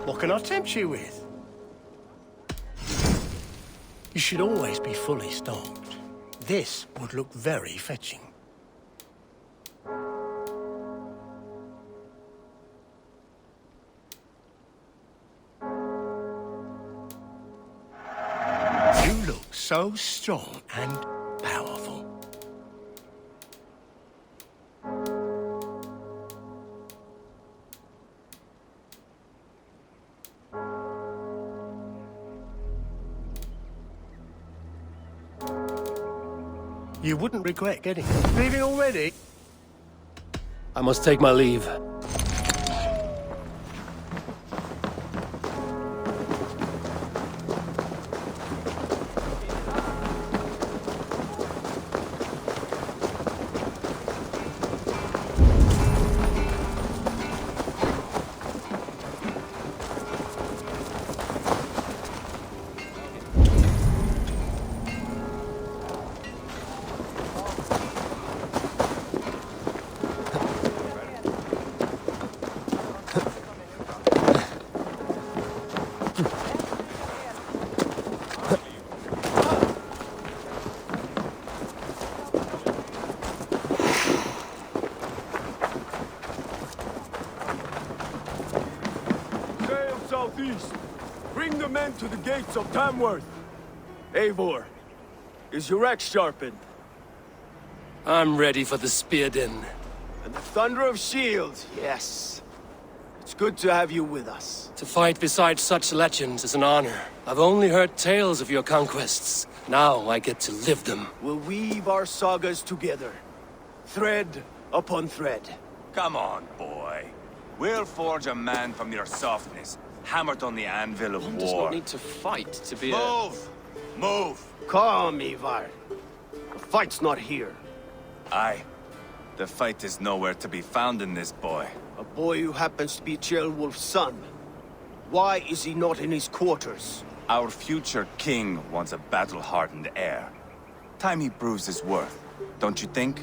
What can I tempt you with? You should always be fully stocked. This would look very fetching. You look so strong and powerful. You wouldn't regret getting it. Leaving already? I must take my leave. Southeast. Bring the men to the gates of Tamworth. Eivor, is your axe sharpened? I'm ready for the spear din. And the thunder of shields, yes. It's good to have you with us. To fight beside such legends is an honor. I've only heard tales of your conquests. Now I get to live them. We'll weave our sagas together. Thread upon thread. Come on, boy. We'll forge a man from your softness, hammered on the anvil of One war. does not need to fight to be Move! Move! Calm, Eivor. The fight's not here. Aye. The fight is nowhere to be found in this boy. A boy who happens to be Ceolwulf's son. Why is he not in his quarters? Our future king wants a battle-hardened heir. Time he proves his worth, don't you think?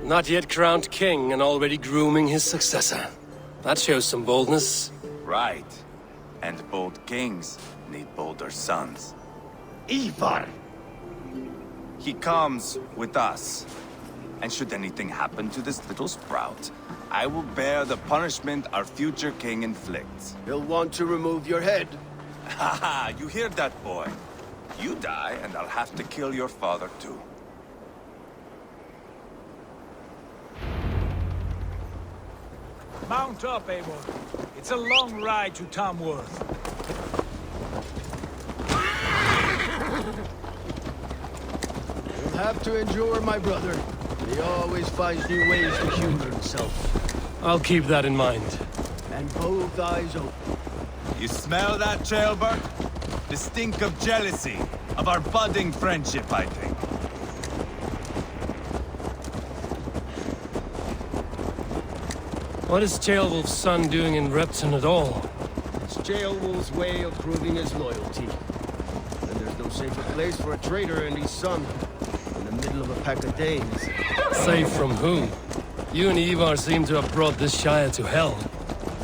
Not yet crowned king and already grooming his successor. That shows some boldness. Right. And bold kings need bolder sons. Eivor! He comes with us. And should anything happen to this little sprout, I will bear the punishment our future king inflicts. He'll want to remove your head. Haha, you hear that, boy? You die, and I'll have to kill your father, too. Mount up, Eivor. It's a long ride to Tamworth. You'll have to endure, my brother. He always finds new ways to humor himself. I'll keep that in mind. And both eyes open. You smell that, Ceolbert? The stink of jealousy, of our budding friendship, I think. What is Ceolwulf's son doing in Repton at all? It's Ceolwulf's way of proving his loyalty. And there's no safer place for a traitor and his son. In the middle of a pack of Danes. Safe from whom? You and Eivor seem to have brought this Shire to hell.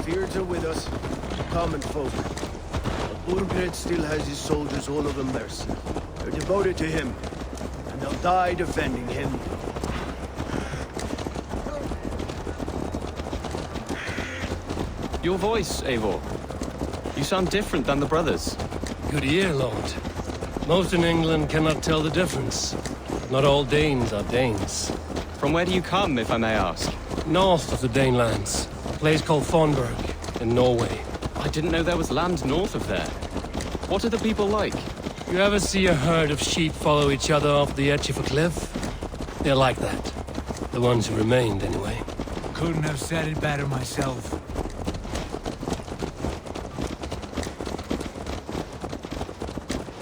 Fears are with us, common folk. But Burgred still has his soldiers all over mercy. They're devoted to him, and they'll die defending him. Your voice, Eivor. You sound different than the brothers. Good ear, Lord. Most in England cannot tell the difference. Not all Danes are Danes. From where do you come, if I may ask? North of the Danelands, a place called Thornburg, in Norway. I didn't know there was land north of there. What are the people like? You ever see a herd of sheep follow each other off the edge of a cliff? They're like that. The ones who remained, anyway. Couldn't have said it better myself.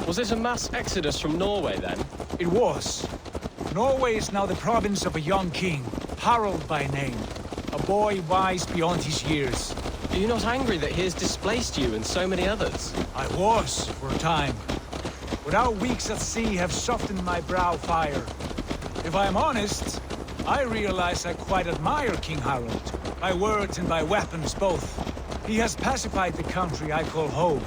Was it a mass exodus from Norway, then? It was. Norway is now the province of a young king, Harald by name. A boy wise beyond his years. Are you not angry that he has displaced you and so many others? I was, for a time. But our weeks at sea have softened my brow fire. If I'm honest, I realize I quite admire King Harold. By words and by weapons both. He has pacified the country I call home.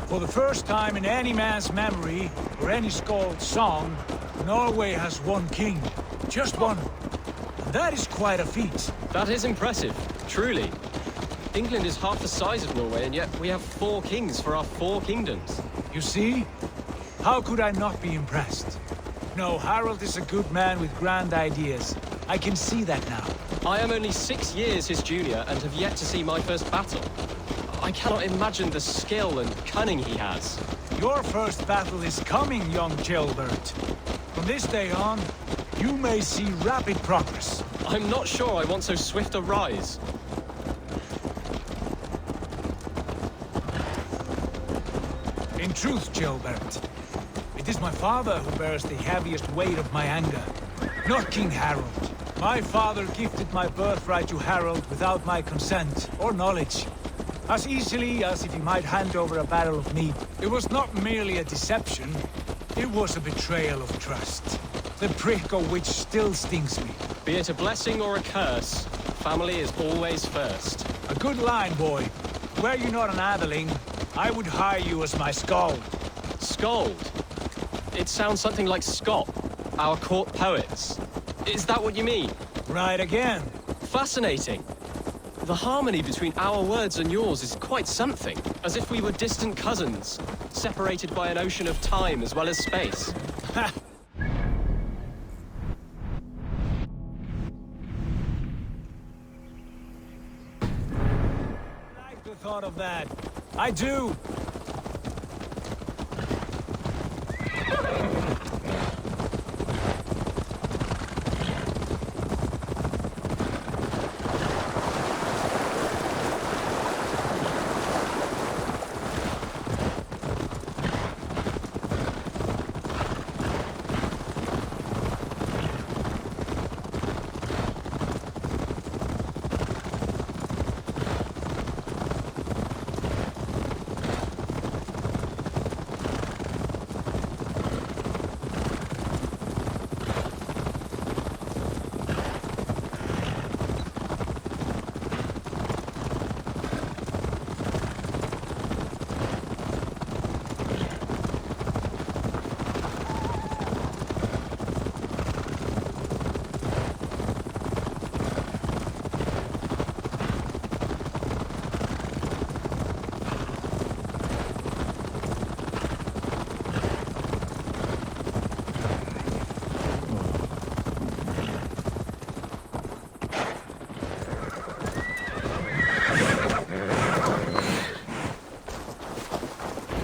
For the first time in any man's memory, or any skald's song, Norway has one king. Just one. And that is quite a feat. That is impressive, truly. England is half the size of Norway, and yet we have 4 kings for our 4 kingdoms. You see? How could I not be impressed? No, Harold is a good man with grand ideas. I can see that now. I am only 6 years his junior and have yet to see my first battle. I cannot imagine the skill and cunning he has. Your first battle is coming, young jailbird. From this day on, you may see rapid progress. I'm not sure I want so swift a rise. In truth, Jailbird, it is my father who bears the heaviest weight of my anger, not King Harold. My father gifted my birthright to Harold without my consent or knowledge, as easily as if he might hand over a barrel of meat. It was not merely a deception, it was a betrayal of trust, the prick of which still stings me. Be it a blessing or a curse, family is always first. A good line, boy. Were you not an atheling, I would hire you as my skald. Skald? It sounds something like Scott, our court poets. Is that what you mean? Right again. Fascinating. The harmony between our words and yours is quite something. As if we were distant cousins, separated by an ocean of time as well as space. Ha! I like the thought of that. I do.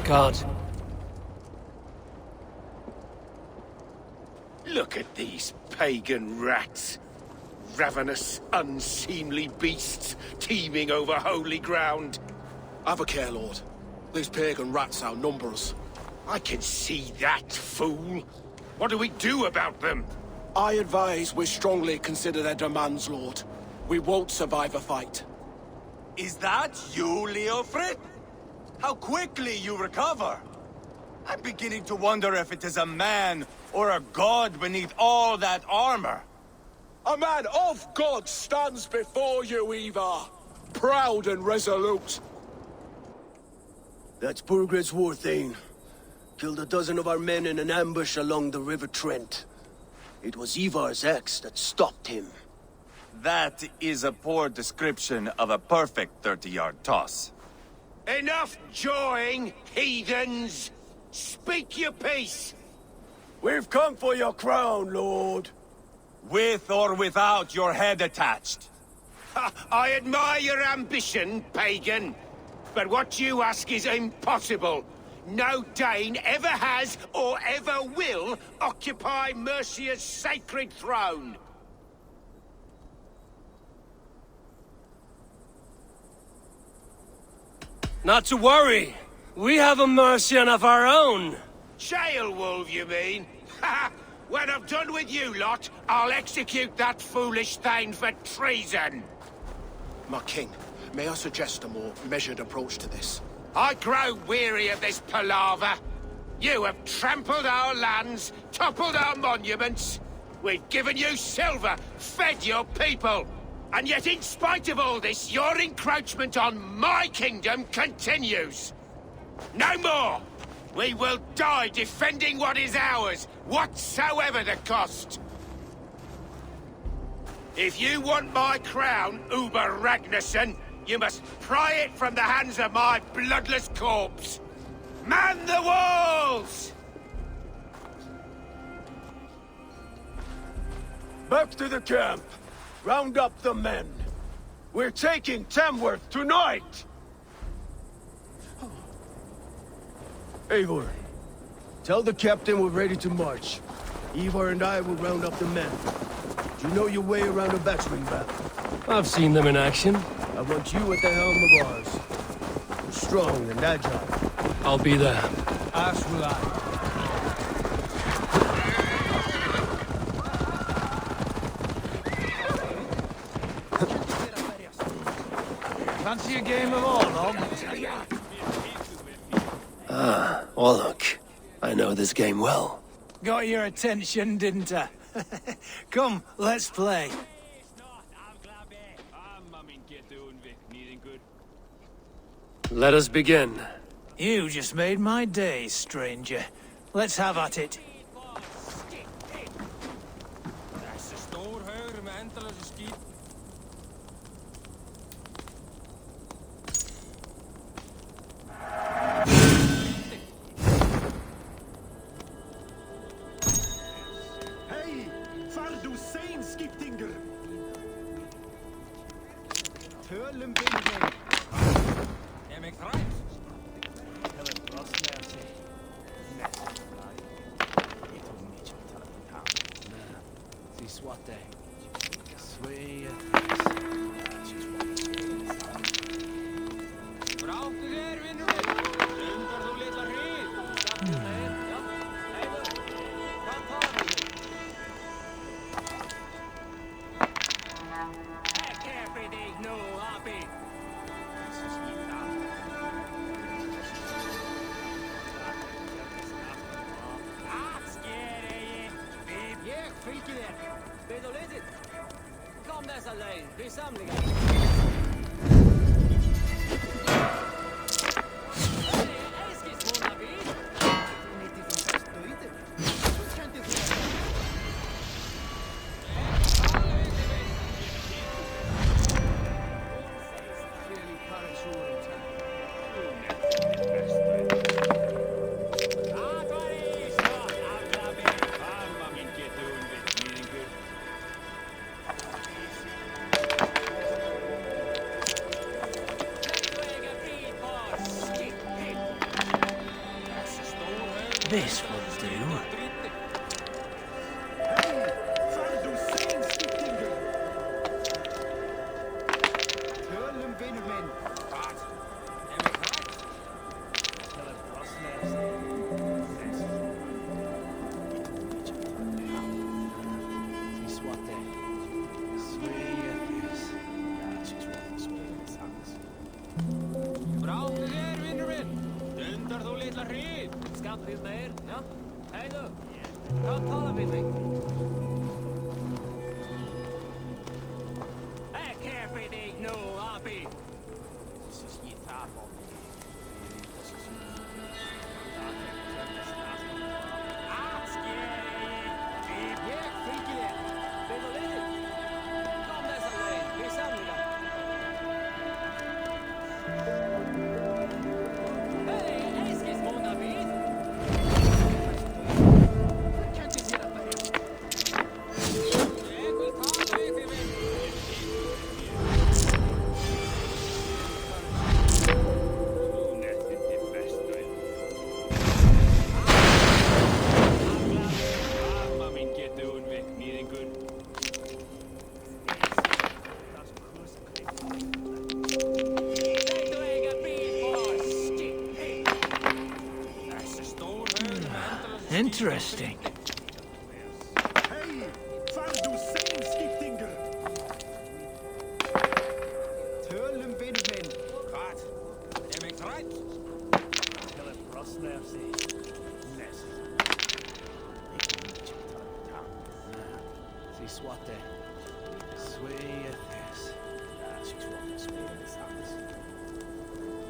God. Look at these pagan rats. Ravenous, unseemly beasts teeming over holy ground. Have a care, Lord. These pagan rats outnumber us. I can see that, fool. What do we do about them? I advise we strongly consider their demands, Lord. We won't survive a fight. Is that you, Leofrid? How quickly you recover! I'm beginning to wonder if it is a man or a god beneath all that armor. A man of God stands before you, Eivor. Proud and resolute. That's Burgred's war thane. Killed a dozen of our men in an ambush along the River Trent. It was Eivor's axe that stopped him. That is a poor description of a perfect 30-yard toss. Enough jawing, heathens! Speak your peace! We've come for your crown, Lord. With or without your head attached. Ha, I admire your ambition, pagan. But what you ask is impossible. No Dane ever has or ever will occupy Mercia's sacred throne. Not to worry. We have a Mercian of our own. Jailwolf, you mean? Ha! When I'm done with you lot, I'll execute that foolish thing for treason. My king, may I suggest a more measured approach to this? I grow weary of this palaver. You have trampled our lands, toppled our monuments. We've given you silver, fed your people. And yet in spite of all this, your encroachment on my kingdom continues. No more! We will die defending what is ours, whatsoever the cost. If you want my crown, Uber Ragnarsson, you must pry it from the hands of my bloodless corpse. Man the walls! Back to the camp. Round up the men. We're taking Tamworth tonight! Eivor, tell the captain we're ready to march. Eivor and I will round up the men. Do you know your way around a battering ram? I've seen them in action. I want you at the helm of ours. You're strong and agile. I'll be there. As will I. Fancy a game of Orlog? Oh, look. I know this game well. Got your attention, didn't I? Come, let's play. Let us begin. You just made my day, stranger. Let's have at it. This will do. Interesting. Swatte. Sweetness. She's walking speed.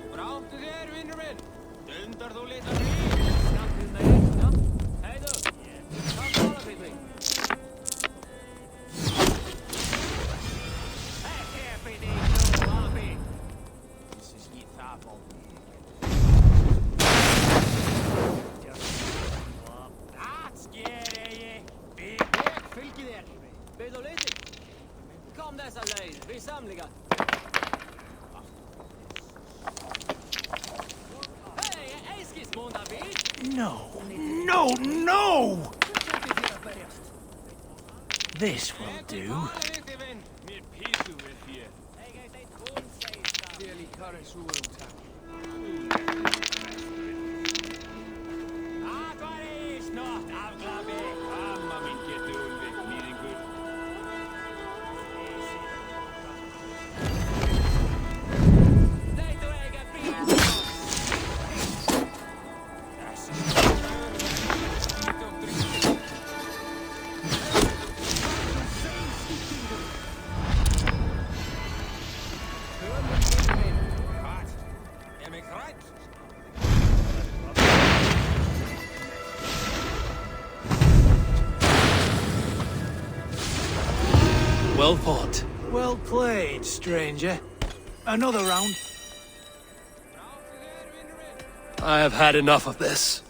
Hvor áttu þér, vinnur minn? Dundar þú litla hríð? Skampið með eitt, hei þú! Hvað tala við mig? Hei, fyrir þig, nú, afi! Þessi skýt það á mig. Það sker ég! Ég fylgi þér! Við þú litið? Kom þessa leið, við samlinga! No! No! No! This will do. Well fought. Well played, stranger. Another round. I have had enough of this.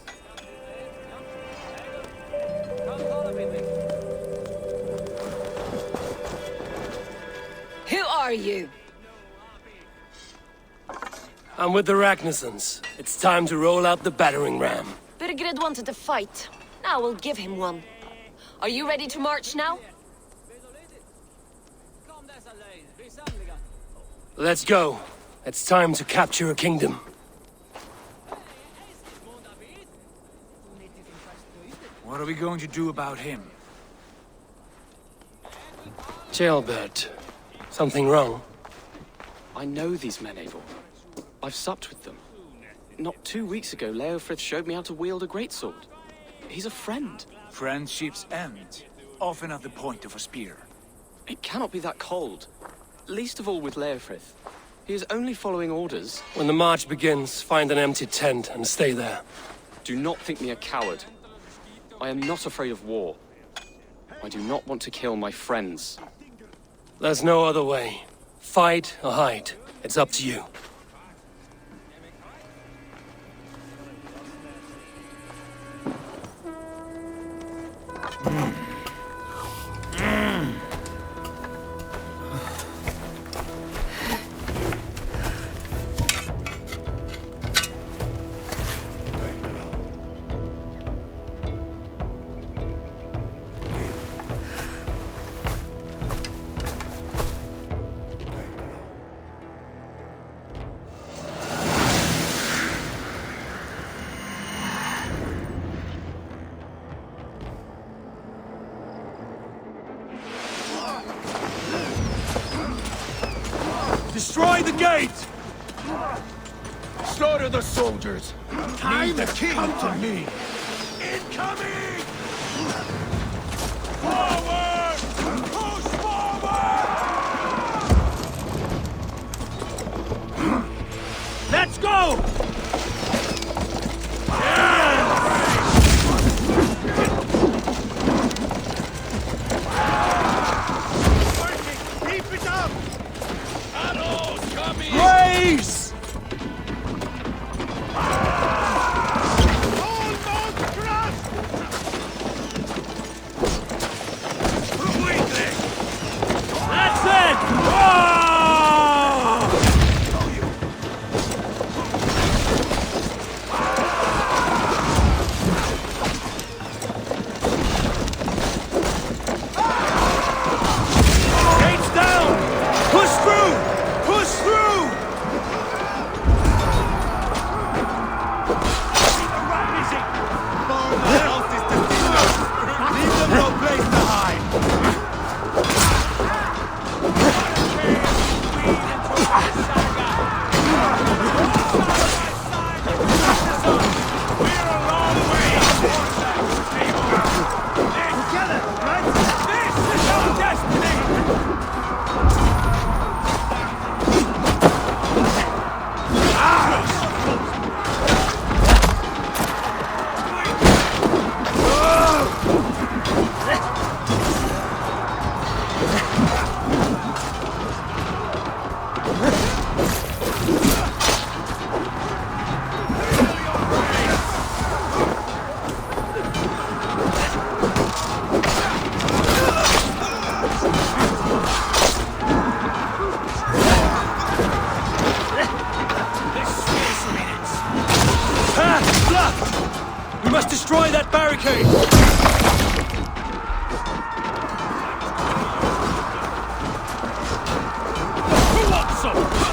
Who are you? I'm with the Ragnarsons. It's time to roll out the battering ram. Birgrid wanted to fight. Now we'll give him one. Are you ready to march now? Let's go. It's time to capture a kingdom. What are we going to do about him? Jailbird. Something wrong? I know these men, Eivor. I've supped with them. Not 2 weeks ago, Leofrith showed me how to wield a greatsword. He's a friend. Friendships end, often at the point of a spear. It cannot be that cold. Least of all with Leofrith. He is only following orders. When the march begins, find an empty tent and stay there. Do not think me a coward. I am not afraid of war. I do not want to kill my friends. There's no other way. Fight or hide. It's up to you. Destroy the gate! Slaughter the soldiers! Leave the king to me! Incoming! Forward! Push forward! Let's go! Keep it up! Grace! Almost crushed! Destroy that barricade! Who wants some?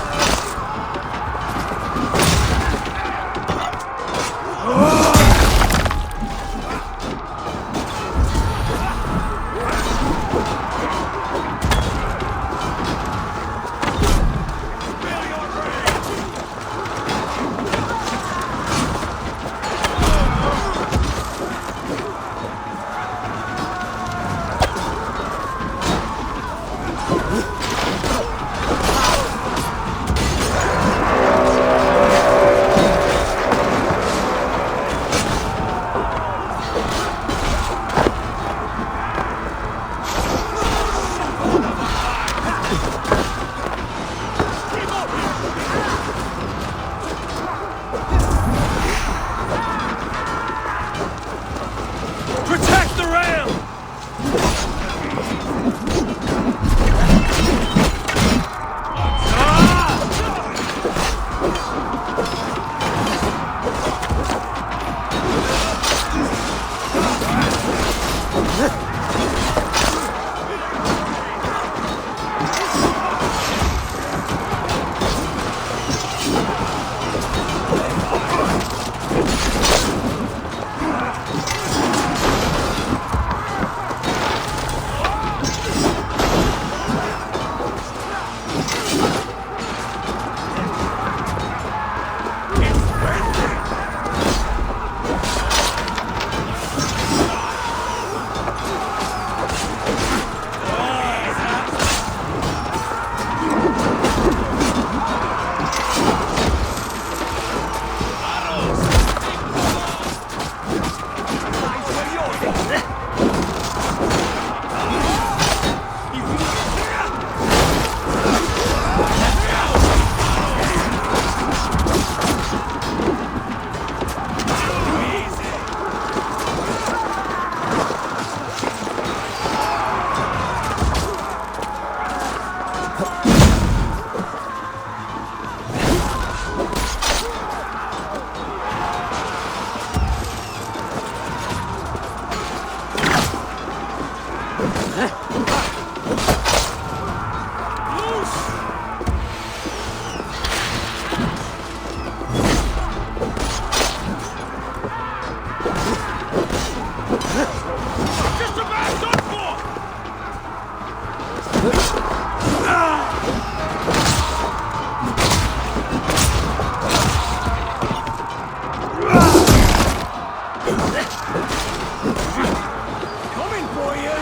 Coming for you!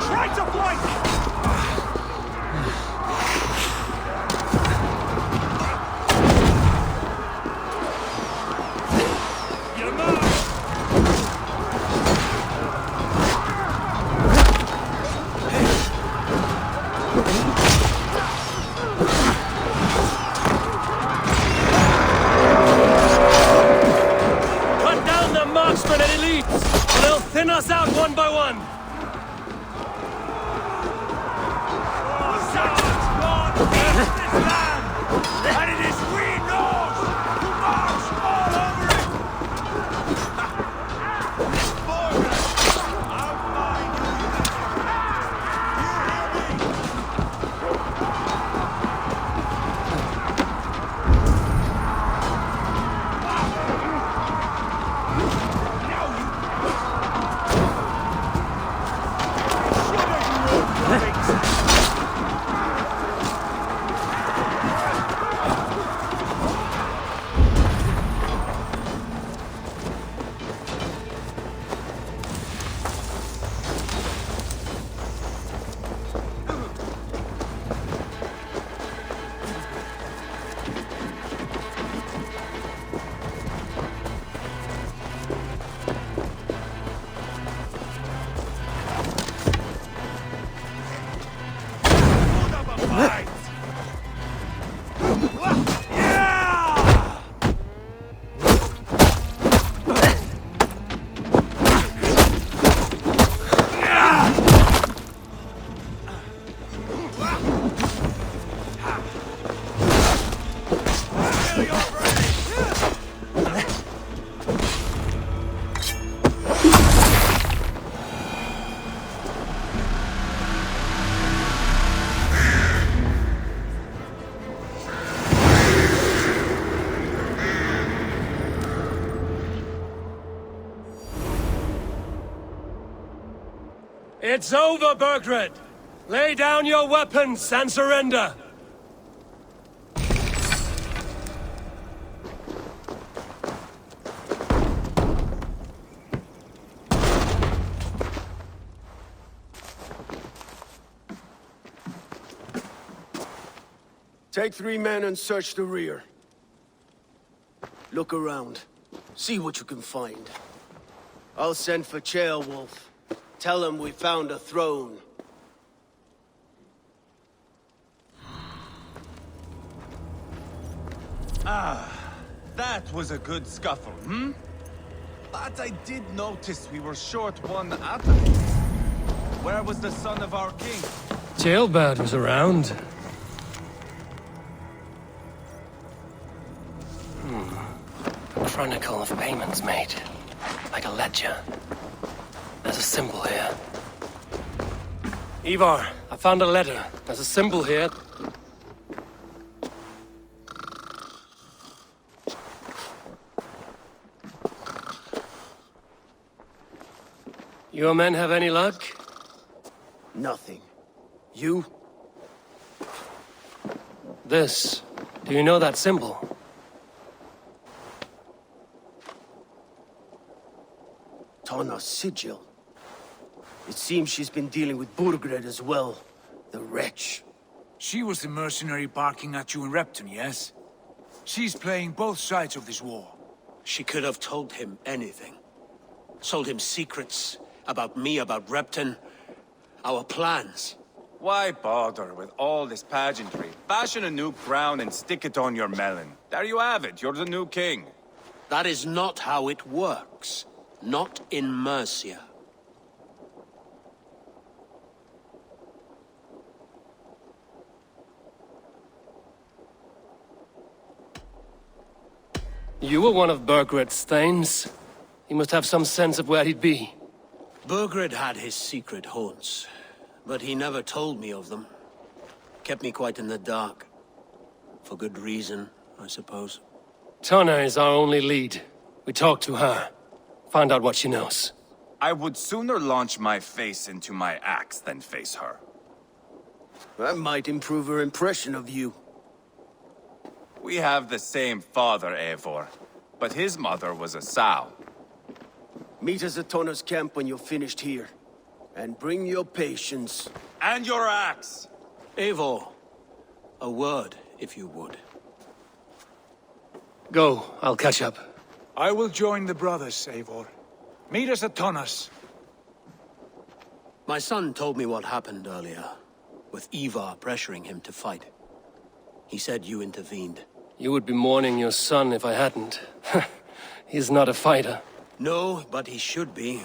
Try to flank! It's over, Burgred! Lay down your weapons and surrender! Take 3 men and search the rear. Look around. See what you can find. I'll send for Ceolwulf. Tell him we found a throne. That was a good scuffle, hmm? But I did notice we were short one athlete. Where was the son of our king? Ceolbert was around. A chronicle of payments made. Like a ledger. There's a symbol here. Eivor, I found a letter. There's a symbol here. Your men have any luck? Nothing. You? This. Do you know that symbol? Tanna's sigil. It seems she's been dealing with Burgred as well. The wretch. She was the mercenary barking at you in Repton, yes? She's playing both sides of this war. She could have told him anything. Told him secrets about me, about Repton, our plans. Why bother with all this pageantry? Fashion a new crown and stick it on your melon. There you have it, you're the new king. That is not how it works. Not in Mercia. You were one of Burgred's thanes. He must have some sense of where he'd be. Burgred had his secret haunts, but he never told me of them. Kept me quite in the dark. For good reason, I suppose. Tanna is our only lead. We talk to her. Find out what she knows. I would sooner launch my face into my axe than face her. That might improve her impression of you. We have the same father, Eivor, but his mother was a sow. Meet us at Tanna's camp when you're finished here. And bring your patience. And your axe! Eivor, a word, if you would. Go, I'll catch up. I will join the brothers, Eivor. Meet us at Tanna's. My son told me what happened earlier, with Ivar pressuring him to fight. He said you intervened. You would be mourning your son if I hadn't. He's not a fighter. No, but he should be.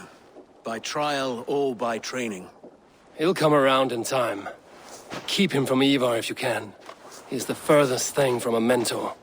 By trial or by training. He'll come around in time. Keep him from Ivar if you can. He's the furthest thing from a mentor.